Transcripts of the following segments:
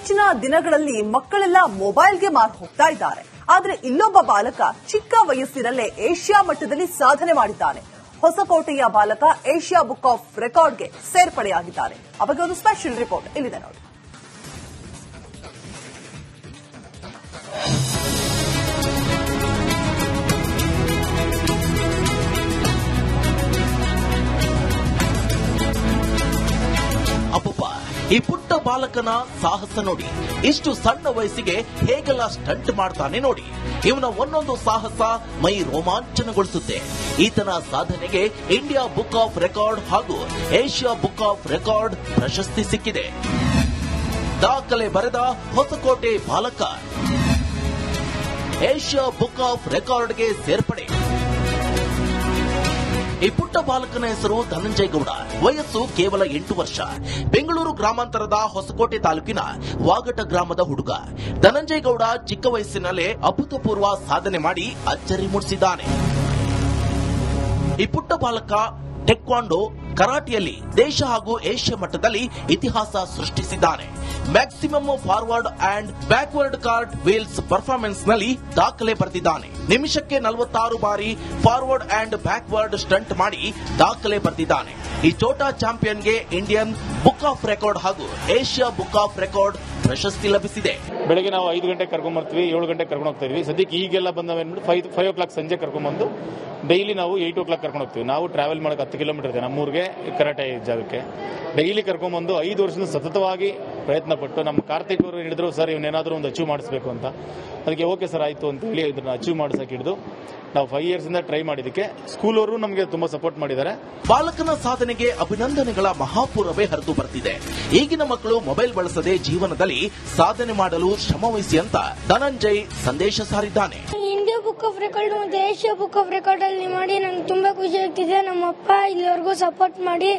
ಇತ್ತೀಚಿನ ದಿನಗಳಲ್ಲಿ ಮಕ್ಕಳೆಲ್ಲ ಮೊಬೈಲ್ಗೆ ಮಾರು ಹೋಗ್ತಾ ಇದ್ದಾರೆ. ಆದರೆ ಇಲ್ಲೊಬ್ಬ ಬಾಲಕ ಚಿಕ್ಕ ವಯಸ್ಸಿನಲ್ಲೇ ಏಷ್ಯಾ ಮಟ್ಟದಲ್ಲಿ ಸಾಧನೆ ಮಾಡಿದ್ದಾನೆ. ಹೊಸಕೋಟೆಯ ಬಾಲಕ ಏಷ್ಯಾ ಬುಕ್ ಆಫ್ ರೆಕಾರ್ಡ್ಗೆ ಸೇರ್ಪಡೆಯಾಗಿದ್ದಾನೆ. ಅವರಿಗೆ ಒಂದು ಸ್ಪೆಷಲ್ ರಿಪೋರ್ಟ್ ಇಲ್ಲಿದೆ ನೋಡಿ. ಅಪ್ಪಪ್ಪ, ಈ ಪುಟ್ಟ ಬಾಲಕನ ಸಾಹಸ ನೋಡಿ. ಇಷ್ಟು ಸಣ್ಣ ವಯಸ್ಸಿಗೆ ಹೇಗೆಲ್ಲ ಸ್ಟಂಟ್ ಮಾಡ್ತಾನೆ ನೋಡಿ. ಇವನ ಒಂದೊಂದು ಸಾಹಸ ಮೈ ರೋಮಾಂಚನಗೊಳಿಸುತ್ತೆ. ಈತನ ಸಾಧನೆಗೆ ಇಂಡಿಯಾ ಬುಕ್ ಆಫ್ ರೆಕಾರ್ಡ್ ಹಾಗೂ ಏಷ್ಯಾ ಬುಕ್ ಆಫ್ ರೆಕಾರ್ಡ್ ಪ್ರಶಸ್ತಿ ಸಿಕ್ಕಿದೆ. ದಾಖಲೆ ಬರೆದ ಹೊಸಕೋಟೆ ಬಾಲಕ ಏಷ್ಯಾ ಬುಕ್ ಆಫ್ ರೆಕಾರ್ಡ್ಗೆ ಸೇರ್ಪಡೆ. ಈ ಪುಟ್ಟ ಬಾಲಕನ ಹೆಸರು ಧನಂಜಯ ಗೌಡ. ವಯಸ್ಸು ಕೇವಲ 8 ವರ್ಷ. ಬೆಂಗಳೂರು ಗ್ರಾಮಾಂತರದ ಹೊಸಕೋಟೆ ತಾಲೂಕಿನ ವಾಗಟ ಗ್ರಾಮದ ಹುಡುಗ ಧನಂಜಯ ಗೌಡ ಚಿಕ್ಕ ವಯಸ್ಸಿನಲ್ಲೇ ಅಭೂತಪೂರ್ವ ಸಾಧನೆ ಮಾಡಿ ಅಚ್ಚರಿ ಮೂಡಿಸಿದ್ದಾನೆ. ಈ ಪುಟ್ಟ ಬಾಲಕ ಟೆಕ್ವಾಂಡೋ, ಕರಾಟೆಯಲ್ಲಿ ದೇಶ ಹಾಗೂ ಏಷ್ಯಾ ಮಟ್ಟದಲ್ಲಿ ಇತಿಹಾಸ ಸೃಷ್ಟಿಸಿದ್ದಾನೆ. Maximum forward and backward cartwheels performance ನಲ್ಲಿ ದಾಖಲೆ ಬರೆದಿದ್ದಾನೆ. ನಿಮಿಷಕ್ಕೆ 46 ಬಾರಿ ಫಾರ್ವರ್ಡ್ ಅಂಡ್ ಬ್ಯಾಕ್ವರ್ಡ್ ಸ್ಟಂಟ್ ಮಾಡಿ ದಾಖಲೆ ಬರೆದಿದ್ದಾನೆ. ಈ ಚೋಟಾ ಚಾಂಪಿಯನ್ಗೆ ಇಂಡಿಯನ್ ಬುಕ್ ಆಫ್ ರೆಕಾರ್ಡ್ ಹಾಗೂ ಏಷ್ಯಾ ಬುಕ್ ಆಫ್ ರೆಕಾರ್ಡ್ ಪ್ರಶಸ್ತಿ ಲಭಿಸಿದೆ. ಬೆಳಗ್ಗೆ ನಾವು 5 ಗಂಟೆಗೆ ಕರ್ಕೊಂಡ್ ಬರ್ತೀವಿ, 7 ಗಂಟೆಗೆ ಕರ್ಕೊಂಡು ಹೋಗ್ತಾ ಇದೀವಿ. ಸದ್ಯಕ್ಕೆ ಈಗೆಲ್ಲ ಬಂದವೇನ್ಬಿಟ್ಟು 5 o'clock ಸಂಜೆ ಕರ್ಕೊಂಡ್ ಬಂದು ಡೈಲಿ ನಾವು 8 o'clock ಕರ್ಕೊಂಡು ಹೋಗ್ತೀವಿ. ನಾವು ಟ್ರಾವೆಲ್ ಮಾಡಕ್ಕೆ 10 ಕಿಲೋಮೀಟರ್ ಇದೆ ನಮ್ಮೂರಿಗೆ ಕರಾಟೆ ಜಾಗಕ್ಕೆ. ಡೈಲಿ ಕರ್ಕೊಂಡ್ ಬಂದು 5 ವರ್ಷದಿಂದ ಸತತವಾಗಿ ಪ್ರಯತ್ನ ಪಟ್ಟು ನಮ್ಮ ಕಾರ್ತಿಕ್ ಅವರು ಹಿಡಿದ್ರು, ಸರ್ ಇವನೇನಾದ್ರೂ ಒಂದು ಅಚೀವ್ ಮಾಡಿಸಬೇಕು ಅಂತ. ಅದಕ್ಕೆ ಓಕೆ ಸರ್ ಆಯ್ತು ಅಂತ ಹೇಳಿ ಇದನ್ನ ಅಚೀವ್ ಮಾಡಿಸಕ್ಕೆ ಹಿಡಿದು ನಾವು 5 years ಇಂದ ಟ್ರೈ ಮಾಡಿದಕ್ಕೆ ಸ್ಕೂಲ್ ಅವರು ನಮಗೆ ತುಂಬಾ ಸಪೋರ್ಟ್ ಮಾಡಿದ್ದಾರೆ. ಬಾಲಕನ ಸಾಧನೆಗೆ ಅಭಿನಂದನೆಗಳ ಮಹಾಪೂರವೇ ಹರಿದು ಬರ್ತಿದೆ. ಈಗಿನ ಮಕ್ಕಳು ಮೊಬೈಲ್ ಬಳಸದೆ ಜೀವನದಲ್ಲಿ ಸಾಧನೆ ಮಾಡಲು ಶ್ರಮವಹಿಸಿ ಅಂತ ಧನಂಜಯ್ ಸಂದೇಶ ಸಾರಿದ್ದಾನೆ. ಇಂಡಿಯಾ ಬುಕ್ ಆಫ್ ರೆಕಾರ್ಡ್ ಮತ್ತು ಏಷ್ಯಾ ಬುಕ್ ಆಫ್ ರೆಕಾರ್ಡ್ ಅಲ್ಲಿ ಮಾಡಿ ನಂಗೆ ತುಂಬಾ ಖುಷಿ ಆಗ್ತಿದೆ. ನಮ್ಮ ಅಪ್ಪ ಇಲ್ಲಿವರೆಗೂ ಸಪೋರ್ಟ್ ಮಾಡಿ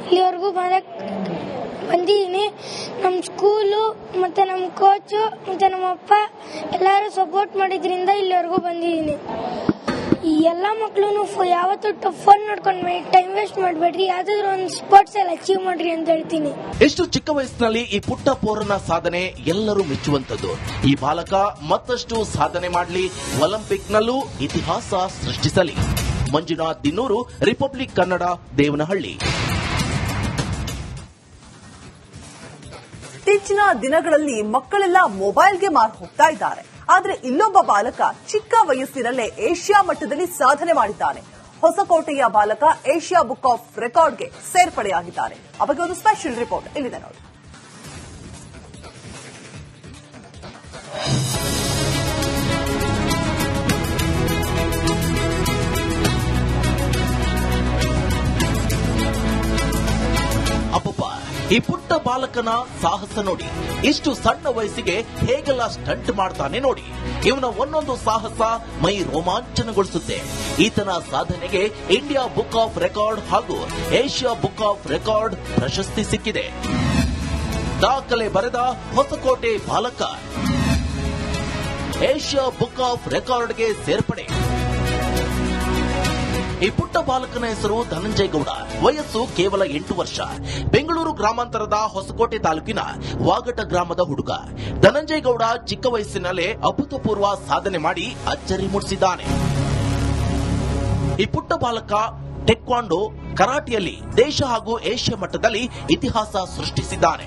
ಇಲ್ಲಿವರೆಗೂ ಬಂದಿದ್ದೀನಿ. ನಮ್ಮ ಸ್ಕೂಲು ಮತ್ತೆ ನಮ್ಮ ಕೋಚು ಮತ್ತೆ ನಮ್ಮ ಅಪ್ಪ ಎಲ್ಲರೂ ಸಪೋರ್ಟ್ ಮಾಡಿದ್ರಿಂದ ಇಲ್ಲಿವರೆಗೂ ಬಂದಿದ್ದೀನಿ. ಎಲ್ಲ ಮಕ್ಕಳು ಯಾವತ್ತೂ ಫೋನ್ ನೋಡ್ಕೊಂಡು ಟೈಮ್ ವೇಸ್ಟ್ ಮಾಡಬೇಡ್ರಿ, ಯಾವ್ದಾದ್ರು ಒಂದು ಸ್ಪೋರ್ಟ್ಸ್ ಅಲ್ಲಿ ಅಚೀವ್ ಮಾಡ್ರಿ ಅಂತ ಹೇಳ್ತೀನಿ. ಎಷ್ಟು ಚಿಕ್ಕ ವಯಸ್ಸಿನಲ್ಲಿ ಈ ಪುಟ್ಟ ಪೋರನ ಸಾಧನೆ ಎಲ್ಲರೂ ಮೆಚ್ಚುವಂತದ್ದು. ಈ ಬಾಲಕ ಮತ್ತಷ್ಟು ಸಾಧನೆ ಮಾಡಲಿ, ಒಲಿಂಪಿಕ್ನಲ್ಲೂ ಇತಿಹಾಸ ಸೃಷ್ಟಿಸಲಿ. ಮಂಜುನಾಥ್ ದಿನ್ನೂರು, ರಿಪಬ್ಲಿಕ್ ಕನ್ನಡ, ದೇವನಹಳ್ಳಿ. ಇತ್ತೀಚಿನ ದಿನಗಳಲ್ಲಿ ಮಕ್ಕಳೆಲ್ಲ ಮೊಬೈಲ್ಗೆ ಮಾರು ಹೋಗ್ತಾ ಇದ್ದಾರೆ. ಆದರೆ ಇಲ್ಲೊಬ್ಬ ಬಾಲಕ ಚಿಕ್ಕ ವಯಸ್ಸಿನಲ್ಲೇ ಏಷ್ಯಾ ಮಟ್ಟದಲ್ಲಿ ಸಾಧನೆ ಮಾಡಿದ್ದಾನೆ. ಹೊಸಕೋಟೆಯ ಬಾಲಕ ಏಷ್ಯಾ ಬುಕ್ ಆಫ್ ರೆಕಾರ್ಡ್ಗೆ ಸೇರ್ಪಡೆಯಾಗಿದ್ದಾನೆ. ಅವರಿಗೆ ಒಂದು ಸ್ಪೆಷಲ್ ರಿಪೋರ್ಟ್ ಇಲ್ಲಿದೆ ನೋಡಿ. ಅಪ್ಪಪ್ಪ, ಈ ಪುಟ್ಟ ಬಾಲಕನ ಸಾಹಸ ನೋಡಿ. ಇಷ್ಟು ಸಣ್ಣ ವಯಸ್ಸಿಗೆ ಹೇಗೆಲ್ಲ ಸ್ಟಂಟ್ ಮಾಡ್ತಾನೆ ನೋಡಿ. ಇವನ ಒಂದೊಂದು ಸಾಹಸ ಮೈ ರೋಮಾಂಚನಗೊಳಿಸುತ್ತೆ. ಈತನ ಸಾಧನೆಗೆ ಇಂಡಿಯಾ ಬುಕ್ ಆಫ್ ರೆಕಾರ್ಡ್ ಹಾಗೂ ಏಷ್ಯಾ ಬುಕ್ ಆಫ್ ರೆಕಾರ್ಡ್ ಪ್ರಶಸ್ತಿ ಸಿಕ್ಕಿದೆ. ದಾಖಲೆ ಬರೆದ ಹೊಸಕೋಟೆ ಬಾಲಕ ಏಷ್ಯಾ ಬುಕ್ ಆಫ್ ರೆಕಾರ್ಡ್ಗೆ ಸೇರ್ಪಡೆ. ಈ ಪುಟ್ಟ ಬಾಲಕನ ಹೆಸರು ಧನಂಜಯ ಗೌಡ. ವಯಸ್ಸು ಕೇವಲ 8 ವರ್ಷ. ಬೆಂಗಳೂರು ಗ್ರಾಮಾಂತರದ ಹೊಸಕೋಟೆ ತಾಲೂಕಿನ ವಾಗಟ ಗ್ರಾಮದ ಹುಡುಗ ಧನಂಜಯ ಗೌಡ ಚಿಕ್ಕ ವಯಸ್ಸಿನಲ್ಲೇ ಅಭೂತಪೂರ್ವ ಸಾಧನೆ ಮಾಡಿ ಅಚ್ಚರಿ ಮೂಡಿಸಿದ್ದಾನೆ. ಈ ಪುಟ್ಟ ಬಾಲಕ ಟೆಕ್ವಾಂಡೋ, ಕರಾಟೆಯಲ್ಲಿ ದೇಶ ಹಾಗೂ ಏಷ್ಯಾ ಮಟ್ಟದಲ್ಲಿ ಇತಿಹಾಸ ಸೃಷ್ಟಿಸಿದ್ದಾನೆ.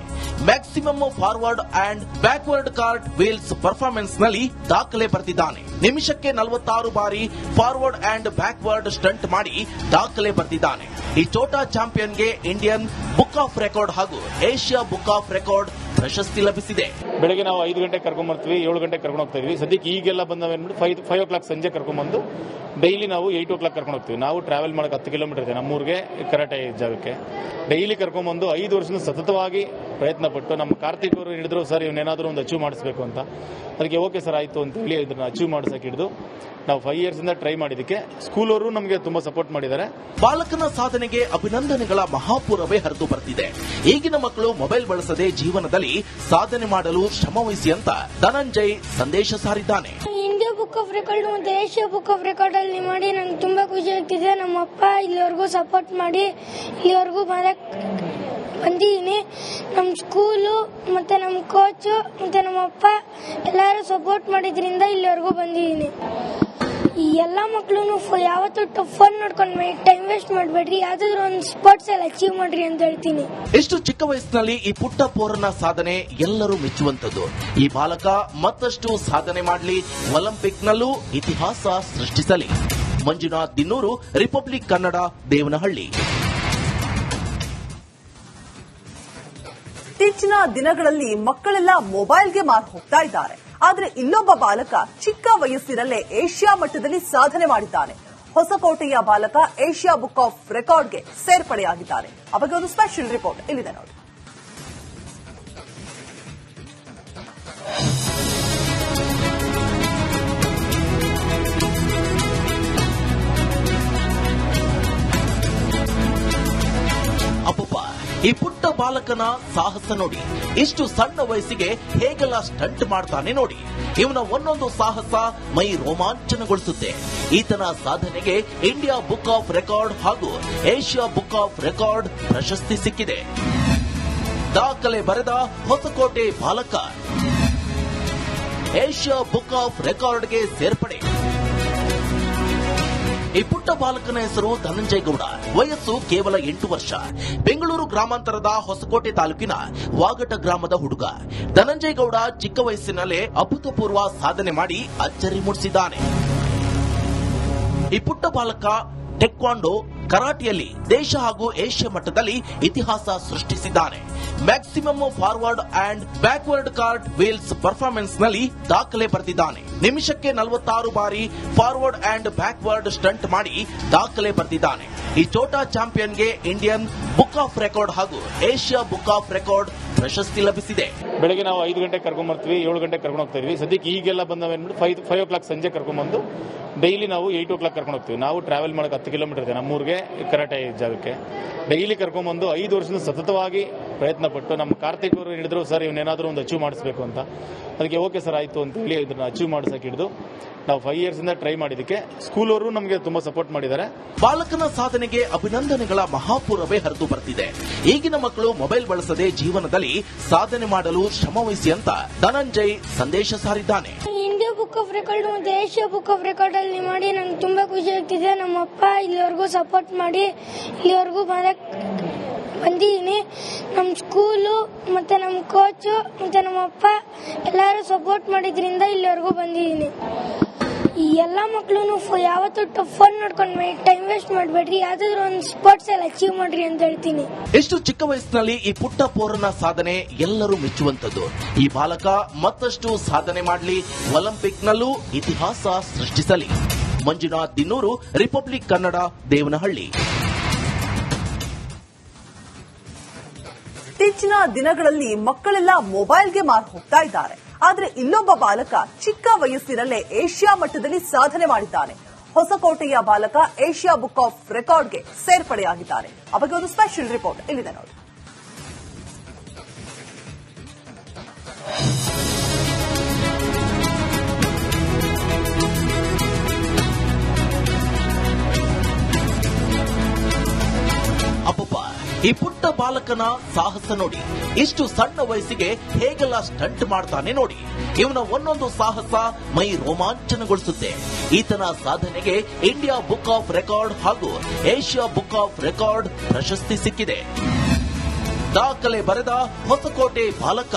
Maximum forward and backward cartwheels performance ನಲ್ಲಿ ದಾಖಲೆ ಬರೆದಿದ್ದಾನೆ. ನಿಮಿಷಕ್ಕೆ 46 ಬಾರಿ ಫಾರ್ವರ್ಡ್ ಅಂಡ್ ಬ್ಯಾಕ್ವರ್ಡ್ ಸ್ಟಂಟ್ ಮಾಡಿ ದಾಖಲೆ ಬರೆದಿದ್ದಾನೆ. ಈ ಚೋಟಾ ಚಾಂಪಿಯನ್ಗೆ ಇಂಡಿಯನ್ ಬುಕ್ ಆಫ್ ರೆಕಾರ್ಡ್ ಹಾಗೂ ಏಷ್ಯಾ ಬುಕ್ ಆಫ್ ರೆಕಾರ್ಡ್ ಪ್ರಶಸ್ತಿ ಲಭಿಸಿದೆ. ಬೆಳಗ್ಗೆ ನಾವು 5 ಗಂಟೆಗೆ ಕರ್ಕೊಂಡ್ ಬರ್ತೀವಿ, 7 ಗಂಟೆಗೆ ಕರ್ಕೊಂಡು ಹೋಗ್ತಾ ಇದೀವಿ. ಸದ್ಯಕ್ಕೆ ಈಗೆಲ್ಲ ಬಂದವೇನ್ಬಿಟ್ಟು 5 o'clock ಸಂಜೆ ಕರ್ಕೊಂಡ್ ಬಂದು ಡೈಲಿ ನಾವು 8 o'clock ಕರ್ಕೊಂಡು ಹೋಗ್ತೀವಿ. ನಾವು ಟ್ರಾವೆಲ್ ಮಾಡಕ್ಕೆ 10 ಕಿಲೋಮೀಟರ್ ಇದೆ ನಮ್ಮೂರಿಗೆ ಕರಾಟೆ ಜಾಗಕ್ಕೆ. ಡೈಲಿ ಕರ್ಕೊಂಡ್ ಬಂದು 5 ವರ್ಷದಿಂದ ಸತತವಾಗಿ ಪ್ರಯತ್ನ ಪಟ್ಟು ನಮ್ಮ ಕಾರ್ತಿಕ್ ಅವರು ಹಿಡಿದ್ರು, ಸರ್ ಇವನೇನಾದ್ರೂ ಒಂದು ಅಚೀವ್ ಮಾಡಿಸಬೇಕು ಅಂತ. ಅದಕ್ಕೆ ಓಕೆ ಸರ್ ಆಯ್ತು ಅಂತ ಹೇಳಿ ಇದನ್ನ ಅಚೀವ್ ಮಾಡಿಸಕ್ಕೆ ಹಿಡಿದು ನಾವು 5 years ಇಂದ ಟ್ರೈ ಮಾಡಿದಕ್ಕೆ ಸ್ಕೂಲ್ ಅವರು ನಮಗೆ ತುಂಬಾ ಸಪೋರ್ಟ್ ಮಾಡಿದ್ದಾರೆ. ಬಾಲಕನ ಸಾಧನೆಗೆ ಅಭಿನಂದನೆಗಳ ಮಹಾಪೂರವೇ ಹರಿದು ಬರ್ತಿದೆ. ಈಗಿನ ಮಕ್ಕಳು ಮೊಬೈಲ್ ಬಳಸದೆ ಜೀವನದಲ್ಲಿ ಸಾಧನೆ ಮಾಡಲು ಶ್ರಮವಹಿಸಿ ಅಂತ ಧನಂಜಯ್ ಸಂದೇಶ ಸಾರಿದ್ದಾನೆ. ಇಂಡಿಯಾ ಬುಕ್ ಆಫ್ ರೆಕಾರ್ಡ್ ಮತ್ತು ಏಷ್ಯಾ ಬುಕ್ ಆಫ್ ರೆಕಾರ್ಡ್ ಅಲ್ಲಿ ಮಾಡಿ ನಂಗೆ ತುಂಬಾ ಖುಷಿ ಆಗ್ತಿದೆ. ನಮ್ಮ ಅಪ್ಪ ಇಲ್ಲಿವರೆಗೂ ಸಪೋರ್ಟ್ ಮಾಡಿ ಇಲ್ಲಿವರೆಗೂ ಬಂದಿದ್ದೀನಿ. ನಮ್ಮ ಸ್ಕೂಲು ಮತ್ತು ನಮ್ಮ ಕೋಚು ಮತ್ತು ನಮ್ಮ ಅಪ್ಪ ಎಲ್ಲರೂ ಸಪೋರ್ಟ್ ಮಾಡಿದ್ರಿಂದ ಇಲ್ಲಿವರೆಗೂ ಬಂದಿದ್ದೀನಿ. ಎಲ್ಲ ಮಕ್ಕಳು ಯಾವತ್ತೂ ಫೋನ್ ನೋಡ್ಕೊಂಡು ಟೈಮ್ ವೇಸ್ಟ್ ಮಾಡಬೇಡ್ರಿ, ಯಾವ್ದಾದ್ರು ಒಂದು ಸ್ಪೋರ್ಟ್ಸ್ ಅಲ್ಲಿ ಅಚೀವ್ ಮಾಡ್ರಿ ಅಂತ ಹೇಳ್ತೀನಿ. ಎಷ್ಟು ಚಿಕ್ಕ ವಯಸ್ಸಿನಲ್ಲಿ ಈ ಪುಟ್ಟ ಪೋರನ ಸಾಧನೆ ಎಲ್ಲರೂ ಮೆಚ್ಚುವಂತದ್ದು. ಈ ಬಾಲಕ ಮತ್ತಷ್ಟು ಸಾಧನೆ ಮಾಡಲಿ, ಒಲಿಂಪಿಕ್ನಲ್ಲೂ ಇತಿಹಾಸ ಸೃಷ್ಟಿಸಲಿ. ಮಂಜುನಾಥ್ ದಿನ್ನೂರು, ರಿಪಬ್ಲಿಕ್ ಕನ್ನಡ, ದೇವನಹಳ್ಳಿ. ಇತ್ತೀಚಿನ ದಿನಗಳಲ್ಲಿ ಮಕ್ಕಳೆಲ್ಲ ಮೊಬೈಲ್ಗೆ ಮಾರು ಹೋಗ್ತಾ ಇದ್ದಾರೆ. ಆದ್ರೆ ಇಲ್ಲೊಬ್ಬ ಬಾಲಕ ಚಿಕ್ಕ ವಯಸ್ಸಿನಲ್ಲೇ ಏಷ್ಯಾ ಮಟ್ಟದಲ್ಲಿ ಸಾಧನೆ ಮಾಡಿದ್ದಾನೆ. ಹೊಸಕೋಟೆಯ ಬಾಲಕ ಏಷ್ಯಾ ಬುಕ್ ಆಫ್ ರೆಕಾರ್ಡ್ಗೆ ಸೇರ್ಪಡೆಯಾಗಿದ್ದಾನೆ. ಅವರಿಗೆ ಒಂದು ಸ್ಪೆಷಲ್ ರಿಪೋರ್ಟ್ ಇಲ್ಲಿದೆ ನೋಡಿ. ಅಪ್ಪಪ್ಪ, ಈ ಪುಟ್ಟ ಬಾಲಕನ ಸಾಹಸ ನೋಡಿ. ಇಷ್ಟು ಸಣ್ಣ ವಯಸ್ಸಿಗೆ ಹೇಗೆಲ್ಲ ಸ್ಟಂಟ್ ಮಾಡ್ತಾನೆ ನೋಡಿ. ಇವನ ಒಂದೊಂದು ಸಾಹಸ ಮೈ ರೋಮಾಂಚನಗೊಳಿಸುತ್ತೆ. ಈತನ ಸಾಧನೆಗೆ ಇಂಡಿಯಾ ಬುಕ್ ಆಫ್ ರೆಕಾರ್ಡ್ ಹಾಗೂ ಏಷ್ಯಾ ಬುಕ್ ಆಫ್ ರೆಕಾರ್ಡ್ ಪ್ರಶಸ್ತಿ ಸಿಕ್ಕಿದೆ. ದಾಖಲೆ ಬರೆದ ಹೊಸಕೋಟೆ ಬಾಲಕ ಏಷ್ಯಾ ಬುಕ್ ಆಫ್ ರೆಕಾರ್ಡ್ಗೆ ಸೇರ್ಪಡೆ. ಈ ಪುಟ್ಟ ಬಾಲಕನ ಹೆಸರು ಧನಂಜಯ ಗೌಡ. ವಯಸ್ಸು ಕೇವಲ 8 ವರ್ಷ. ಬೆಂಗಳೂರು ಗ್ರಾಮಾಂತರದ ಹೊಸಕೋಟೆ ತಾಲೂಕಿನ ವಾಗಟ ಗ್ರಾಮದ ಹುಡುಗ. ಧನಂಜಯ ಗೌಡ ಚಿಕ್ಕ ವಯಸ್ಸಿನಲ್ಲೇ ಅಭೂತಪೂರ್ವ ಸಾಧನೆ ಮಾಡಿ ಅಚ್ಚರಿ ಮೂಡಿಸಿದ್ದಾನೆ. ಈ ಪುಟ್ಟ ಬಾಲಕ ಟೆಕ್ವಾಂಡೋ, ಕರಾಟೆಯಲ್ಲಿ ದೇಶ ಹಾಗೂ ಏಷ್ಯಾ ಮಟ್ಟದಲ್ಲಿ ಇತಿಹಾಸ ಸೃಷ್ಟಿಸಿದ್ದಾನೆ. Maximum forward and backward cartwheels performance ನಲ್ಲಿ ದಾಖಲೆ ಬರೆದಿದ್ದಾನೆ. ನಿಮಿಷಕ್ಕೆ 46 ಬಾರಿ ಫಾರ್ವರ್ಡ್ ಅಂಡ್ ಬ್ಯಾಕ್ವರ್ಡ್ ಸ್ಟಂಟ್ ಮಾಡಿ ದಾಖಲೆ ಬರೆದಿದ್ದಾನೆ. ಈ ಛೋಟಾ ಚಾಂಪಿಯನ್ಗೆ ಇಂಡಿಯನ್ ಬುಕ್ ಆಫ್ ರೆಕಾರ್ಡ್ ಹಾಗೂ ಏಷ್ಯಾ ಬುಕ್ ಆಫ್ ರೆಕಾರ್ಡ್ ಪ್ರಶಸ್ತಿ ಲಭಿಸಿದೆ. ಬೆಳಗ್ಗೆ ನಾವು 5 ಗಂಟೆಗೆ ಕರ್ಕೊಂಡ್ ಬರ್ತೀವಿ, 7 ಗಂಟೆಗೆ ಕರ್ಕೊಂಡು ಹೋಗ್ತಾ ಇದೀವಿ. ಸದ್ಯಕ್ಕೆ ಈಗೆಲ್ಲ ಬಂದವೇನ್ಬಿಟ್ಟು 5 o'clock ಸಂಜೆ ಕರ್ಕೊಂಡ್ಬಂದು ಡೈಲಿ ನಾವು 8 o'clock ಕರ್ಕೊಂಡು ಹೋಗ್ತೀವಿ. ನಾವು ಟ್ರಾವೆಲ್ ಮಾಡೋಕೆ 10 ಕಿಲೋಮೀಟರ್ ಇದೆ ನಮ್ಮೂರಿಗೆ, ಕರಾಟೆ ಜಾಗಕ್ಕೆ. ಡೈಲಿ ಕರ್ಕೊಂಡ್ಬಂದು 5 ವರ್ಷದಿಂದ ಸತತವಾಗಿ ಪ್ರಯತ್ನ ಪಟ್ಟು ನಮ್ಮ ಕಾರ್ತಿಕ್ ಅವರು ಹಿಡಿದ್ರು, ಸರ್ ಇವನೇನಾದ್ರೂ ಒಂದು ಅಚೀವ್ ಮಾಡಿಸ್ಬೇಕು ಅಂತ. ಅದಕ್ಕೆ ಓಕೆ ಸರ್ ಆಯ್ತು ಅಂತ ಹೇಳಿ ಇದನ್ನ ಅಚೀವ್ ಮಾಡಿಸಕ್ಕೆ ಹಿಡಿದು ನಾವು 5 years ಇಂದ ಟ್ರೈ ಮಾಡಿದಕ್ಕೆ ಸ್ಕೂಲ್ ಅವರು ನಮಗೆ ತುಂಬಾ ಸಪೋರ್ಟ್ ಮಾಡಿದ್ದಾರೆ. ಬಾಲಕನ ಸಾಧನೆಗೆ ಅಭಿನಂದನೆಗಳ ಮಹಾಪೂರವೇ ಹರಿದು ಬರ್ತಿದೆ. ಈಗಿನ ಮಕ್ಕಳು ಮೊಬೈಲ್ ಬಳಸದೆ ಜೀವನದಲ್ಲಿ ಸಾಧನೆ ಮಾಡಲು ಶ್ರಮವಹಿಸಿ ಅಂತ ಧನಂಜಯ್ ಸಂದೇಶ ಸಾರಿದ್ದಾನೆ. ಇಂಡಿಯಾ ಬುಕ್ ಆಫ್ ರೆಕಾರ್ಡ್ ಮತ್ತು ಏಷ್ಯಾ ಬುಕ್ ಆಫ್ ರೆಕಾರ್ಡ್ ಅಲ್ಲಿ ಮಾಡಿ ನಂಗೆ ತುಂಬಾ ಖುಷಿ ಆಗ್ತಿದೆ. ನಮ್ಮ ಅಪ್ಪ ಇಲ್ಲಿವರೆಗೂ ಸಪೋರ್ಟ್ ಮಾಡಿ ಇಲ್ಲಿವರೆಗೂ ಬಂದಿದ್ದೀನಿ. ನಮ್ಮ ಸ್ಕೂಲು ಮತ್ತು ನಮ್ಮ ಕೋಚು ಮತ್ತು ನಮ್ಮ ಅಪ್ಪ ಎಲ್ಲರೂ ಸಪೋರ್ಟ್ ಮಾಡಿದ್ರಿಂದ ಇಲ್ಲಿವರೆಗೂ ಬಂದಿದ್ದೀನಿ. ಎಲ್ಲ ಮಕ್ಕಳು ಯಾವತ್ತೂ ಫೋನ್ ನೋಡ್ಕೊಂಡು ಟೈಮ್ ವೇಸ್ಟ್ ಮಾಡಬೇಡ್ರಿ, ಯಾವ್ದಾದ್ರು ಒಂದು ಸ್ಪೋರ್ಟ್ಸ್ ಅಲ್ಲಿ ಅಚೀವ್ ಮಾಡ್ರಿ ಅಂತ ಹೇಳ್ತೀನಿ. ಎಷ್ಟು ಚಿಕ್ಕ ವಯಸ್ಸಿನಲ್ಲಿ ಈ ಪುಟ್ಟ ಪೋರನ ಸಾಧನೆ ಎಲ್ಲರೂ ಮೆಚ್ಚುವಂತದ್ದು. ಈ ಬಾಲಕ ಮತ್ತಷ್ಟು ಸಾಧನೆ ಮಾಡಲಿ, ಒಲಿಂಪಿಕ್ನಲ್ಲೂ ಇತಿಹಾಸ ಸೃಷ್ಟಿಸಲಿ. ಮಂಜುನಾಥ್ ದಿನ್ನೂರು, ರಿಪಬ್ಲಿಕ್ ಕನ್ನಡ, ದೇವನಹಳ್ಳಿ. ಇತ್ತೀಚಿನ ದಿನಗಳಲ್ಲಿ ಮಕ್ಕಳೆಲ್ಲ ಮೊಬೈಲ್ಗೆ ಮಾರು ಹೋಗ್ತಾ ಇದ್ದಾರೆ. ಆದ್ರೆ ಇಲ್ಲೊಬ್ಬ ಬಾಲಕ ಚಿಕ್ಕ ವಯಸ್ಸಿನಲ್ಲೇ ಏಷ್ಯಾ ಮಟ್ಟದಲ್ಲಿ ಸಾಧನೆ ಮಾಡಿದ್ದಾನೆ. ಹೊಸಕೋಟೆಯ ಬಾಲಕ ಏಷ್ಯಾ ಬುಕ್ ಆಫ್ ರೆಕಾರ್ಡ್ಗೆ ಸೇರ್ಪಡೆಯಾಗಿದ್ದಾನೆ. ಅವರಿಗೆ ಒಂದು ಸ್ಪೆಷಲ್ ರಿಪೋರ್ಟ್ ಇಲ್ಲಿದೆ ನೋಡಿ. ಅಪ್ಪಪ್ಪ, ಈ ಪುಟ್ಟ ಬಾಲಕನ ಸಾಹಸ ನೋಡಿ. ಇಷ್ಟು ಸಣ್ಣ ವಯಸ್ಸಿಗೆ ಹೇಗೆಲ್ಲ ಸ್ಟಂಟ್ ಮಾಡ್ತಾನೆ ನೋಡಿ. ಇವನ ಒಂದೊಂದು ಸಾಹಸ ಮೈ ರೋಮಾಂಚನಗೊಳಿಸುತ್ತೆ. ಈತನ ಸಾಧನೆಗೆ ಇಂಡಿಯಾ ಬುಕ್ ಆಫ್ ರೆಕಾರ್ಡ್ ಹಾಗೂ ಏಷ್ಯಾ ಬುಕ್ ಆಫ್ ರೆಕಾರ್ಡ್ ಪ್ರಶಸ್ತಿ ಸಿಕ್ಕಿದೆ. ದಾಖಲೆ ಬರೆದ ಹೊಸಕೋಟೆ ಬಾಲಕ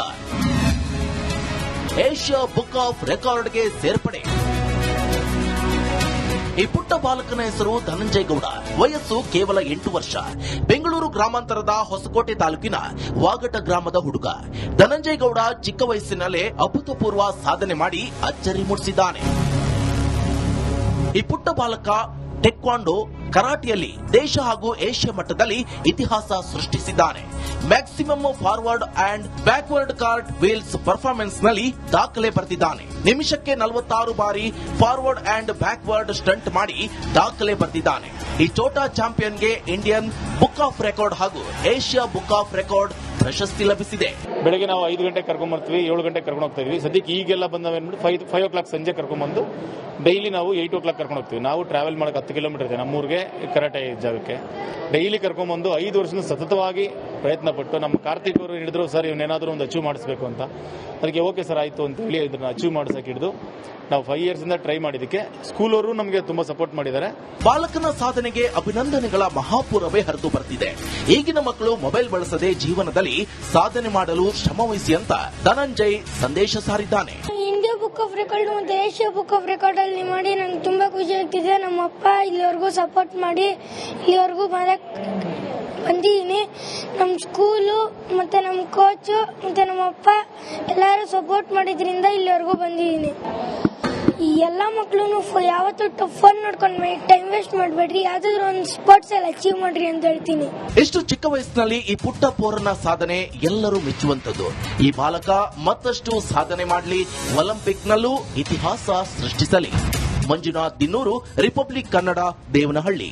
ಏಷ್ಯಾ ಬುಕ್ ಆಫ್ ರೆಕಾರ್ಡ್ಗೆ ಸೇರ್ಪಡೆ. ಈ ಪುಟ್ಟ ಬಾಲಕನ ಹೆಸರು ಧನಂಜಯ ಗೌಡ. ವಯಸ್ಸು ಕೇವಲ 8 ವರ್ಷ. ಬೆಂಗಳೂರು ಗ್ರಾಮಾಂತರದ ಹೊಸಕೋಟೆ ತಾಲೂಕಿನ ವಾಗಟ ಗ್ರಾಮದ ಹುಡುಗ. ಧನಂಜಯ ಗೌಡ ಚಿಕ್ಕ ವಯಸ್ಸಿನಲ್ಲೇ ಅಭೂತಪೂರ್ವ ಸಾಧನೆ ಮಾಡಿ ಅಚ್ಚರಿ ಮೂಡಿಸಿದ್ದಾನೆ. ಈ ಪುಟ್ಟ ಬಾಲಕ ಟೆಕ್ವಾಂಡೋ, ಕರಾಟೆಯಲ್ಲಿ ದೇಶ ಹಾಗೂ ಏಷ್ಯಾ ಮಟ್ಟದಲ್ಲಿ ಇತಿಹಾಸ ಸೃಷ್ಟಿಸಿದ್ದಾನೆ. Maximum forward and backward cartwheels performance ನಲ್ಲಿ ದಾಖಲೆ ಬರೆದಿದ್ದಾನೆ. ನಿಮಿಷಕ್ಕೆ 46 ಬಾರಿ ಫಾರ್ವರ್ಡ್ ಅಂಡ್ ಬ್ಯಾಕ್ವರ್ಡ್ ಸ್ಟಂಟ್ ಮಾಡಿ ದಾಖಲೆ ಬರೆದಿದ್ದಾನೆ. ಈ ಛೋಟಾ ಚಾಂಪಿಯನ್ಗೆ ಇಂಡಿಯನ್ ಬುಕ್ ಆಫ್ ರೆಕಾರ್ಡ್ ಹಾಗೂ ಏಷ್ಯಾ ಬುಕ್ ಆಫ್ ರೆಕಾರ್ಡ್ ಪ್ರಶಸ್ತಿ ಲಭಿಸಿದೆ. ಬೆಳಗ್ಗೆ ನಾವು 5 ಗಂಟೆಗೆ ಕರ್ಕೊಂಡ್ಬರ್ತೀವಿ, 7 ಗಂಟೆಗೆ ಕರ್ಕೊಂಡು ಹೋಗ್ತಾ ಇದೀವಿ. ಸದ್ಯಕ್ಕೆ ಈಗೆಲ್ಲ ಬಂದವೇನ್ಬಿಟ್ಟು 5 o'clock ಸಂಜೆ ಕರ್ಕೊಂಡ್ಬಂದು ಡೈಲಿ ನಾವು 8 o'clock ಕರ್ಕೊಂಡು ಹೋಗ್ತೀವಿ. ನಾವು ಟ್ರಾವೆಲ್ ಮಾಡೋಕೆ 10 ಕಿಲೋಮೀಟರ್ ಇದೆ ನಮ್ಮೂರಿಗೆ, ಕರಾಟೆ ಜಾಗಕ್ಕೆ. ಡೈಲಿ ಕರ್ಕೊಂಡ್ಬಂದು 5 ವರ್ಷದಿಂದ ಸತತವಾಗಿ ಪ್ರಯತ್ನ ಪಟ್ಟು ನಮ್ಮ ಕಾರ್ತಿಕ್ ಅವರು ಹಿಡಿದ್ರು, ಸರ್ ಇವನೇನಾದರೂ ಒಂದು ಅಚೀವ್ ಮಾಡಿಸ್ಬೇಕು ಅಂತ. ಅದಕ್ಕೆ ಓಕೆ ಸರ್ ಆಯಿತು ಅಂತ ಹೇಳಿ ಇದನ್ನ ಅಚೀವ್ ಮಾಡಿಸಕ್ಕೆ ಹಿಡಿದು ನಾವು 5 years ಇಂದ ಟ್ರೈ ಮಾಡಿದ್ದಕ್ಕೆ ಸ್ಕೂಲ್ ಅವರು ನಮಗೆ ತುಂಬಾ ಸಪೋರ್ಟ್ ಮಾಡಿದ್ದಾರೆ. ಬಾಲಕನ ಸಾಧನೆಗೆ ಅಭಿನಂದನೆಗಳ ಮಹಾಪೂರವೇ ಹರಿದು ಬರ್ತಿದೆ. ಈಗಿನ ಮಕ್ಕಳು ಮೊಬೈಲ್ ಬಳಸದೆ ಜೀವನದಲ್ಲಿ ಸಾಧನೆ ಮಾಡಲು ಶ್ರಮವಹಿಸಿ ಅಂತ ಧನಂಜಯ್ ಸಂದೇಶ ಸಾರಿದ್ದಾನೆ. ಇಂಡಿಯಾ ಬುಕ್ ಆಫ್ ರೆಕಾರ್ಡ್ ಮತ್ತು ಏಷ್ಯಾ ಬುಕ್ ಆಫ್ ರೆಕಾರ್ಡ್ ಅಲ್ಲಿ ಮಾಡಿ ನಂಗೆ ತುಂಬಾ ಖುಷಿ ಆಗ್ತಿದೆ. ನಮ್ಮ ಅಪ್ಪ ಇಲ್ಲಿವರೆಗೂ ಸಪೋರ್ಟ್ ಮಾಡಿ ಇಲ್ಲಿವರೆಗೂ ಬಂದಿದ್ದೀನಿ. ನಮ್ಮ ಸ್ಕೂಲು ಮತ್ತೆ ನಮ್ಮ ಕೋಚು ಮತ್ತೆ ನಮ್ಮ ಅಪ್ಪ ಎಲ್ಲರೂ ಸಪೋರ್ಟ್ ಮಾಡಿದ್ರಿಂದ ಇಲ್ಲಿವರೆಗೂ ಬಂದಿದ್ದೀನಿ. ಎಲ್ಲ ಮಕ್ಕಳು ಯಾವತ್ತೂ ಫೋನ್ ನೋಡ್ಕೊಂಡು ಟೈಮ್ ವೇಸ್ಟ್ ಮಾಡಬೇಡ್ರಿ, ಯಾವ್ದಾದ್ರು ಒಂದು ಸ್ಪೋರ್ಟ್ಸ್ ಅಲ್ಲಿ ಅಚೀವ್ ಮಾಡ್ರಿ ಅಂತ ಹೇಳ್ತೀನಿ. ಎಷ್ಟು ಚಿಕ್ಕ ವಯಸ್ಸಿನಲ್ಲಿ ಈ ಪುಟ್ಟ ಪೋರನ ಸಾಧನೆ ಎಲ್ಲರೂ ಮೆಚ್ಚುವಂತದ್ದು. ಈ ಬಾಲಕ ಮತ್ತಷ್ಟು ಸಾಧನೆ ಮಾಡಲಿ, ಒಲಿಂಪಿಕ್ನಲ್ಲೂ ಇತಿಹಾಸ ಸೃಷ್ಟಿಸಲಿ. ಮಂಜುನಾಥ್ ದಿನ್ನೂರು, ರಿಪಬ್ಲಿಕ್ ಕನ್ನಡ, ದೇವನಹಳ್ಳಿ.